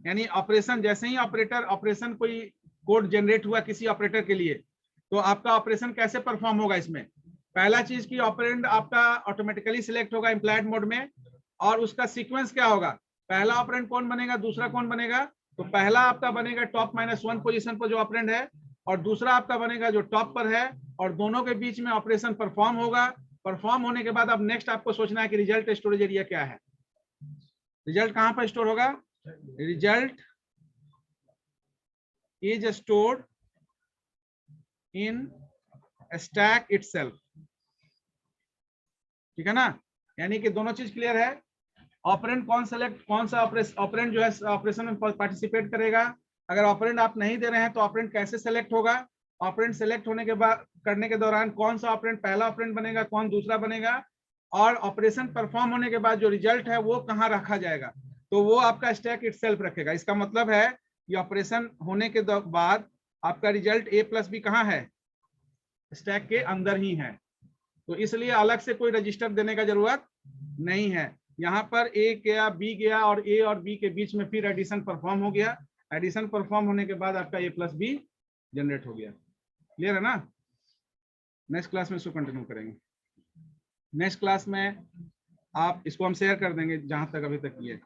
यानी ऑपरेशन, जैसे ही ऑपरेशन कोई कोड जनरेट हुआ किसी ऑपरेटर के लिए, तो आपका ऑपरेशन कैसे परफॉर्म होगा? इसमें पहला चीज की ऑपरेंड आपका ऑटोमेटिकली सिलेक्ट होगा इम्प्लाइड मोड में, और उसका सीक्वेंस क्या होगा? पहला ऑपरेंड कौन बनेगा, दूसरा कौन बनेगा? तो पहला आपका बनेगा टॉप -1 पोजीशन पर जो ऑपरेंड है, और दूसरा आपका बनेगा जो टॉप पर है, और दोनों के बीच में ऑपरेशन परफॉर्म होगा। परफॉर्म होने के बाद अब नेक्स्ट आपको सोचना है कि रिजल्ट स्टोरेज एरिया क्या है। रिजल्ट कहां पर स्टोर होगा? Result is stored in stack itself। ठीक है ना? यानी कि दोनों चीज क्लियर है। ऑपरेंड कौन सा ऑपरेंड जो है ऑपरेशन में पार्टिसिपेट करेगा। अगर ऑपरेंड आप नहीं दे रहे हैं तो ऑपरेंड कैसे सेलेक्ट होगा? ऑपरेंड सेलेक्ट होने के बाद करने के दौरान कौन सा ऑपरेंड पहला ऑपरेंड बनेगा, कौन दूसरा बनेगा, और ऑपरेशन परफॉर्म होने के बाद जो रिजल्ट है वो कहाँ रखा जाएगा? तो वो आपका स्टैक इटसेल्फ रखेगा। इसका मतलब है कि ऑपरेशन होने के बाद आपका रिजल्ट ए प्लस बी कहाँ है? स्टैक के अंदर ही है। तो इसलिए अलग से कोई रजिस्टर देने का जरूरत नहीं है। यहाँ पर ए गया, बी गया, और ए और बी के बीच में फिर एडिशन परफॉर्म हो गया। एडिशन परफॉर्म होने के बाद आपका ए प्लस बी जनरेट हो गया। क्लियर है ना? नेक्स्ट क्लास में इसको कंटिन्यू करेंगे। नेक्स्ट क्लास में आप इसको हम शेयर कर देंगे जहां तक अभी तक किए।